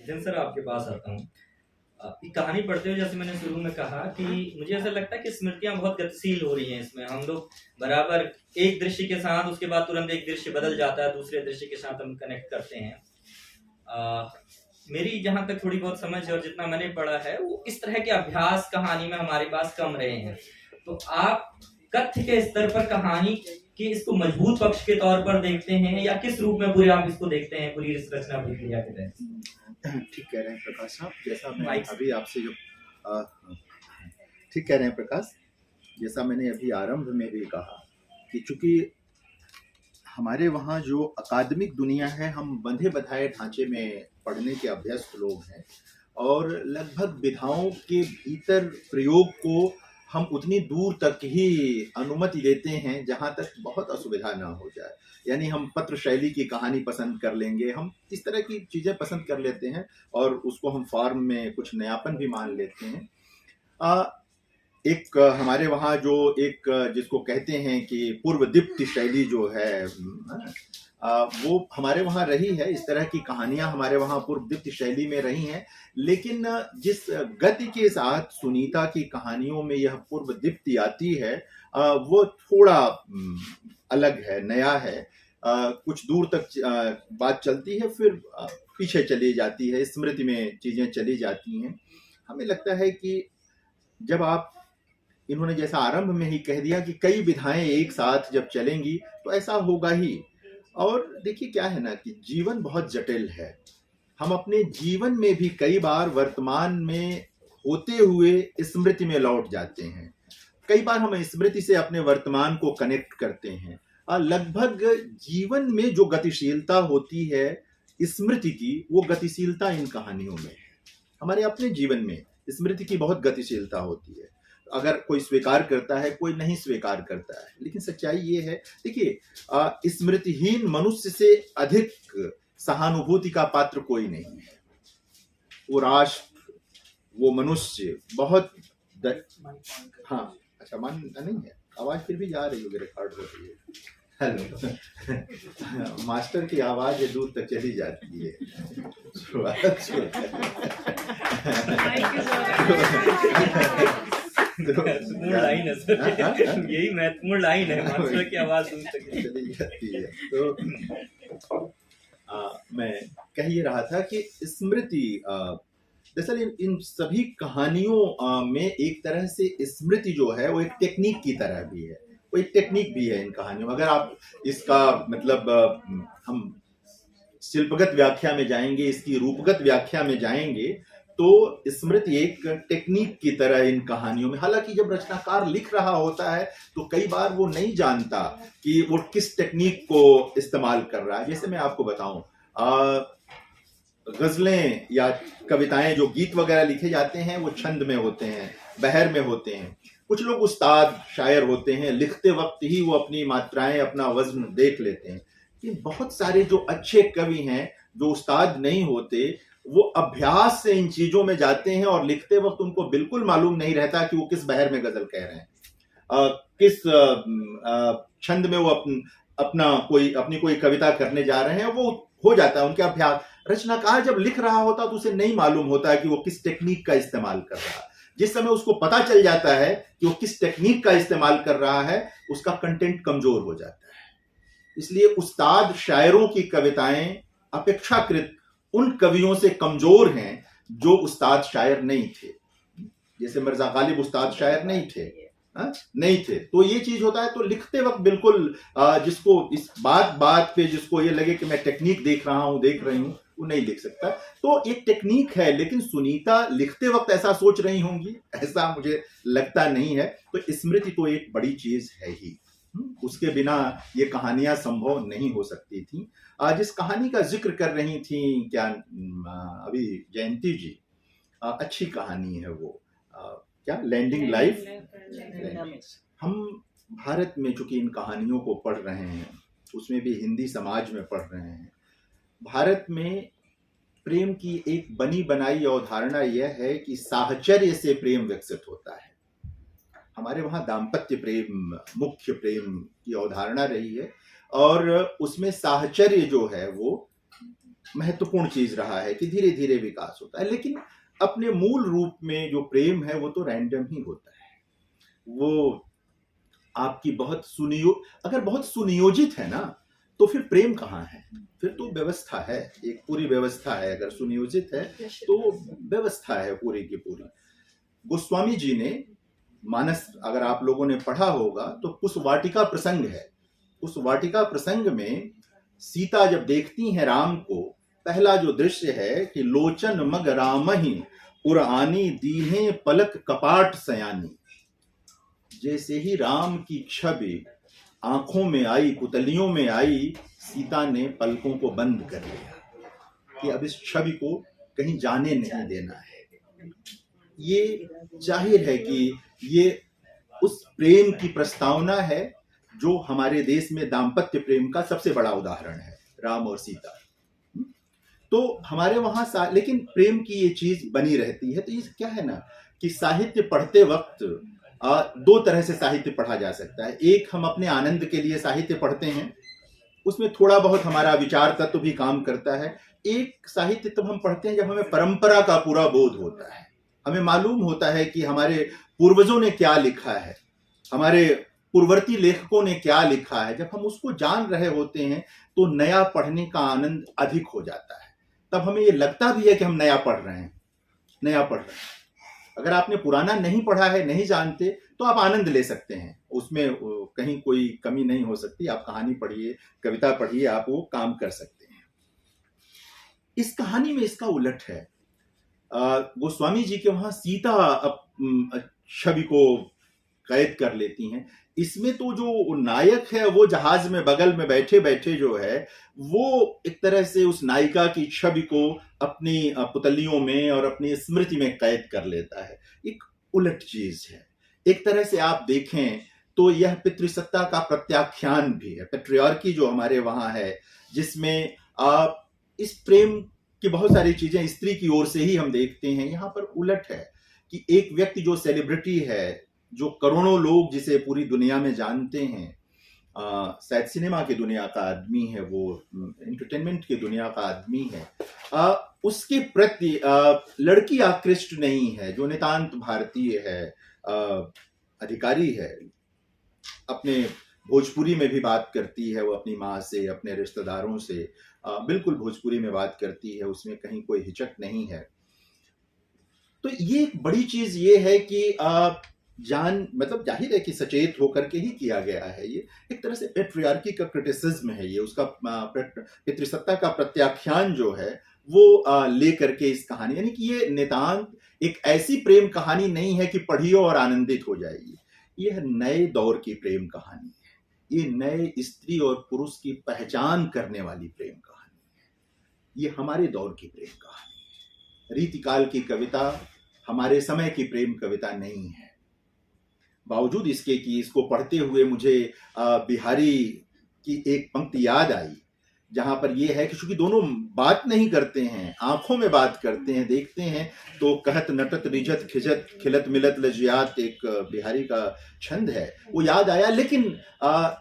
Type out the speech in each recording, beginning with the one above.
जिन sir आपके पास आता हूँ। ये कहानी पढ़ते हुए जैसे मैंने शुरू में कहा कि मुझे ऐसा लगता है कि स्मृतियां बहुत गतिशील हो रही हैं इसमें। हम लोग बराबर एक दृश्य के साथ उसके बाद तुरंत एक दृश्य बदल जाता है, दूसरे दृश्य के साथ हम कनेक्ट करते हैं। मेरी जहां तक थोड़ी बहुत समझ है और जितना मैंने पढ़ा है, वो इस तरह के अभ्यास कहानी में हमारे पास कम रहे हैं। तो आप कथ्य के स्तर पर कहानी कि इसको मजबूत पक्ष के तौर पर देखते हैं या किस रूप में पूरे आप इसको देखते हैं पूरी इस रचना प्रक्रिया के तहत? ठीक कह रहे हैं प्रकाश साहब, जैसा मैं अभी आपसे जो ठीक कह रहे हैं प्रकाश, जैसा मैंने अभी आरंभ में भी कहा कि चूंकि हमारे वहाँ जो अकादमिक दुनिया है, हम बंधे बधाए ढांचे में पढ़ने के अभ्यस्त लोग हैं और लगभग विधाओं के भीतर प्रयोग को हम उतनी दूर तक ही अनुमति देते हैं जहाँ तक बहुत असुविधा ना हो जाए। यानी हम पत्र शैली की कहानी पसंद कर लेंगे, हम इस तरह की चीज़ें पसंद कर लेते हैं और उसको हम फॉर्म में कुछ नयापन भी मान लेते हैं। एक हमारे वहाँ जो एक जिसको कहते हैं कि पूर्व दीप्ति शैली जो है, वो हमारे वहाँ रही है। इस तरह की कहानियां हमारे वहाँ पूर्व दीप्ति शैली में रही हैं, लेकिन जिस गति के साथ सुनीता की कहानियों में यह पूर्व दीप्ति आती है, वो थोड़ा अलग है, नया है। कुछ दूर तक बात चलती है, फिर पीछे चली जाती है, स्मृति में चीजें चली जाती हैं। हमें लगता है कि जब आप, इन्होंने जैसा आरंभ में ही कह दिया कि कई विधाएं एक साथ जब चलेंगी तो ऐसा होगा ही। और देखिए क्या है ना कि जीवन बहुत जटिल है। हम अपने जीवन में भी कई बार वर्तमान में होते हुए स्मृति में लौट जाते हैं। कई बार हम स्मृति से अपने वर्तमान को कनेक्ट करते हैं। लगभग जीवन में जो गतिशीलता होती है स्मृति की, वो गतिशीलता इन कहानियों में है। हमारे अपने जीवन में स्मृति की बहुत गतिशीलता होती है। अगर कोई स्वीकार करता है, कोई नहीं स्वीकार करता है, लेकिन सच्चाई ये है, देखिए स्मृतिहीन मनुष्य से अधिक सहानुभूति का पात्र कोई नहीं है। वो राष्ट्र, वो मनुष्य बहुत हाँ, अच्छा मान नहीं है, आवाज फिर भी जा रही होगी, रिकॉर्ड हो रही है। हेलो मास्टर की आवाज दूर तक चली जाती है। महत्वपूर्ण लाइन है सर, यही महत्वपूर्ण लाइन है, मास्टर की आवाज दूर तक चली जाती है। तो मैं कह ये रहा था कि स्मृति, दरअसल इन सभी कहानियों में एक तरह से स्मृति जो है वो एक टेक्निक की तरह भी है, वो एक टेक्निक भी है इन कहानियों में। अगर आप इसका मतलब हम शिल्पगत व्याख्या में जाएंगे, इसकी रूपगत व्याख्या में जाएंगे, तो स्मृति एक टेक्निक की तरह इन कहानियों में, हालांकि जब रचनाकार लिख रहा होता है तो कई बार वो नहीं जानता कि वो किस टेक्निक को इस्तेमाल कर रहा है। जैसे मैं आपको बताऊं, गजलें या कविताएं, जो गीत वगैरह लिखे जाते हैं, वो छंद में होते हैं, बहर में होते हैं। कुछ लोग उस्ताद शायर होते हैं, लिखते वक्त ही वो अपनी मात्राएं, अपना वजन देख लेते हैं। कि बहुत सारे जो अच्छे कवि हैं, जो उस्ताद नहीं होते, वो अभ्यास से इन चीजों में जाते हैं और लिखते वक्त उनको बिल्कुल मालूम नहीं रहता कि वो किस बहर में गजल कह रहे हैं, किस छंद में वो अपनी कोई कविता करने जा रहे हैं। वो हो जाता है उनके अभ्यास। रचनाकार जब लिख रहा होता तो उसे नहीं मालूम होता है कि वो किस टेक्निक का इस्तेमाल कर रहा है। जिस समय उसको पता चल जाता है कि वो किस टेक्निक का इस्तेमाल कर रहा है, उसका कंटेंट कमजोर हो जाता है। इसलिए उस्ताद शायरों की कविताएं अपेक्षाकृत उन कवियों से कमजोर हैं जो उस्ताद शायर नहीं थे। जैसे मिर्जा गालिब उस्ताद शायर नहीं थे, तो ये चीज होता है। तो लिखते वक्त बिल्कुल जिसको इस बात पे जिसको ये लगे कि मैं टेक्निक देख रही हूं, वो नहीं लिख सकता। तो एक टेक्निक है, लेकिन सुनीता लिखते वक्त ऐसा सोच रही होंगी, ऐसा मुझे लगता नहीं है। तो स्मृति तो एक बड़ी चीज है ही, उसके बिना ये कहानियां संभव नहीं हो सकती थी। जिस कहानी का जिक्र कर रही थी क्या अभी जयंती जी, अच्छी कहानी है वो, क्या लैंडिंग लाइफ। हम भारत में चूंकि इन कहानियों को पढ़ रहे हैं, उसमें भी हिंदी समाज में पढ़ रहे हैं, भारत में प्रेम की एक बनी बनाई अवधारणा यह है कि साहचर्य से प्रेम विकसित होता है। हमारे वहाँ दाम्पत्य प्रेम मुख्य प्रेम की अवधारणा रही है, और उसमें साहचर्य जो है वो महत्वपूर्ण चीज रहा है कि धीरे धीरे विकास होता है, लेकिन अपने मूल रूप में जो प्रेम है वो तो रैंडम ही होता है। वो आपकी अगर बहुत सुनियोजित है ना, तो फिर प्रेम कहाँ है? फिर तो व्यवस्था है, एक पूरी व्यवस्था है। अगर सुनियोजित है तो व्यवस्था है पूरी की पूरी। गोस्वामी जी ने मानस, अगर आप लोगों ने पढ़ा होगा तो उस वाटिका प्रसंग है। उस वाटिका प्रसंग में सीता जब देखती हैं राम को, पहला जो दृश्य है कि लोचन मग रामहि पुरानी दीन्हे पलक कपाट सयानी। जैसे ही राम की छवि आंखों में आई, पुतलियों में आई, सीता ने पलकों को बंद कर लिया कि अब इस छवि को कहीं जाने नहीं देना है। ये जाहिर है कि ये उस प्रेम की प्रस्तावना है जो हमारे देश में दाम्पत्य प्रेम का सबसे बड़ा उदाहरण है, राम और सीता। तो हमारे वहां लेकिन प्रेम की ये चीज बनी रहती है। तो ये क्या है ना कि साहित्य पढ़ते वक्त दो तरह से साहित्य पढ़ा जा सकता है। एक, हम अपने आनंद के लिए साहित्य पढ़ते हैं, उसमें थोड़ा बहुत हमारा विचार तत्व भी काम करता है। एक साहित्य तब हम पढ़ते हैं जब हमें परंपरा का पूरा बोध होता है, हमें मालूम होता है कि हमारे पूर्वजों ने क्या लिखा है, हमारे पूर्ववर्ती लेखकों ने क्या लिखा है। जब हम उसको जान रहे होते हैं तो नया पढ़ने का आनंद अधिक हो जाता है। तब हमें ये लगता भी है कि हम नया पढ़ रहे हैं। अगर आपने पुराना नहीं पढ़ा है, नहीं जानते, तो आप आनंद ले सकते हैं, उसमें कहीं कोई कमी नहीं हो सकती। आप कहानी पढ़िए, कविता पढ़िए, आप वो काम कर सकते हैं। इस कहानी में इसका उलट है। गोस्वामी जी के वहां सीता छवि को कैद कर लेती हैं। इसमें तो जो नायक है वो जहाज में बगल में बैठे बैठे जो है वो एक तरह से उस नायिका की छवि को अपनी पुतलियों में और अपनी स्मृति में कैद कर लेता है। एक उलट चीज है। एक तरह से आप देखें तो यह पितृसत्ता का प्रत्याख्यान भी है, पेट्रियार्की जो हमारे वहां है, जिसमें इस प्रेम की बहुत सारी चीजें स्त्री की ओर से ही हम देखते हैं। यहाँ पर उलट है कि एक व्यक्ति जो सेलिब्रिटी है, जो करोड़ों लोग जिसे पूरी दुनिया में जानते हैं, शायद सिनेमा की दुनिया का आदमी है, वो एंटरटेनमेंट की दुनिया का आदमी है, उसके प्रति लड़की आकृष्ट नहीं है, जो नितांत भारतीय है, अधिकारी है, अपने भोजपुरी में भी बात करती है, वो अपनी माँ से, अपने रिश्तेदारों से बिल्कुल भोजपुरी में बात करती है, उसमें कहीं कोई हिचक नहीं है। तो ये एक बड़ी चीज ये है कि मतलब जाहिर है कि सचेत होकर के ही किया गया है। ये एक तरह से पेट्रियार्की का क्रिटिसिज्म है, ये उसका पितृसत्ता का प्रत्याख्यान जो है वो लेकर के इस कहानी, यानी कि ये नितांत एक ऐसी प्रेम कहानी नहीं है कि पढ़िए और आनंदित हो जाइए। यह नए दौर की प्रेम कहानी है, ये नए स्त्री और पुरुष की पहचान करने वाली प्रेम कहानी है। ये हमारे दौर की प्रेम कहानी है। रीतिकाल की कविता हमारे समय की प्रेम कविता नहीं है। बावजूद इसके कि इसको पढ़ते हुए मुझे बिहारी की एक पंक्ति याद आई, जहां पर यह है कि चूंकि दोनों बात नहीं करते हैं, आंखों में बात करते हैं, देखते हैं, तो कहत नटत रिझत खिजत खिलत मिलत लजियात, एक बिहारी का छंद है, वो याद आया। लेकिन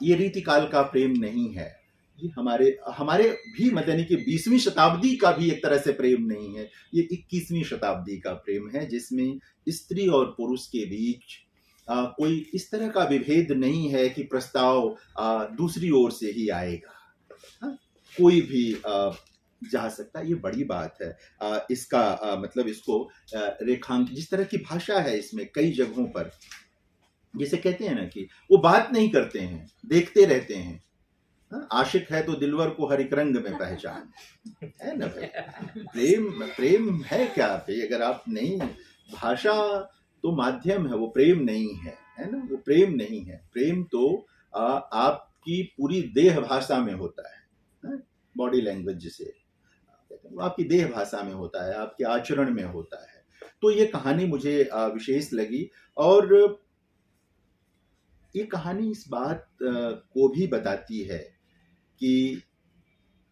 ये रीतिकाल का प्रेम नहीं है, ये हमारे भी यानी कि 20वीं शताब्दी का भी एक तरह से प्रेम नहीं है, ये 21वीं शताब्दी का प्रेम है, जिसमें स्त्री और पुरुष के बीच कोई इस तरह का विभेद नहीं है कि प्रस्ताव दूसरी ओर से ही आएगा। कोई भी जा सकता है, ये बड़ी बात है। इसका मतलब इसको रेखांक, जिस तरह की भाषा है इसमें कई जगहों पर, जैसे कहते हैं ना कि वो बात नहीं करते हैं, देखते रहते हैं। आशिक है तो दिलवर को हर एक रंग में पहचान, है ना भाई। प्रेम है क्या भाई? अगर आप नहीं, भाषा तो माध्यम है, वो प्रेम नहीं है ना, वो प्रेम नहीं है। प्रेम तो आपकी पूरी देह भाषा में होता है, बॉडी लैंग्वेज जिसे कहते हैं, वो आपकी देह भाषा में होता है, आपके आचरण में होता है। तो ये कहानी मुझे विशेष लगी, और ये कहानी इस बात को भी बताती है कि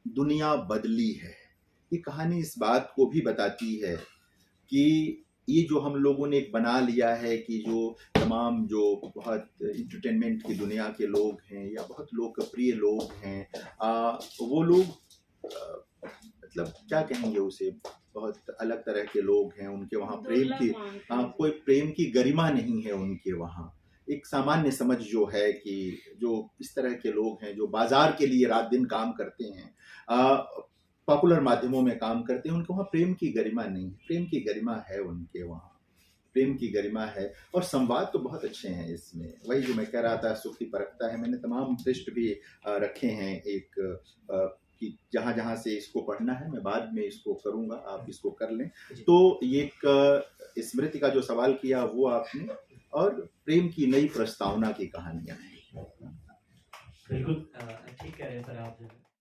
दुनिया बदली है। ये कहानी इस बात को भी बताती है कि ये जो हम लोगों ने एक बना लिया है कि जो तमाम जो बहुत इंटरटेनमेंट की दुनिया के लोग हैं या बहुत लोकप्रिय लोग हैं, वो लोग मतलब क्या कहेंगे उसे, बहुत अलग तरह के लोग हैं उनके वहाँ, प्रेम की कोई प्रेम की गरिमा नहीं है उनके वहाँ। एक सामान्य समझ जो है कि जो इस तरह के लोग हैं जो बाजार के लिए रात दिन काम करते हैं, पॉपुलर माध्यमों में काम करते हैं, उनके वहाँ प्रेम की गरिमा नहीं है। प्रेम की गरिमा है उनके वहाँ, प्रेम की गरिमा है। और संवाद तो बहुत अच्छे हैं इसमें, वही जो मैं कह रहा था, सुखी परखता है। मैंने तमाम पृष्ठ भी रखे हैं एक कि जहाँ जहाँ से इसको पढ़ना है, मैं बाद में इसको करूँगा, आप इसको कर लें। तो ये एक स्मृति का जो सवाल किया वो आपने, और प्रेम की नई प्रस्तावना की कहानियां हैं। बिल्कुल ठीक कह रहे हैं सर आप।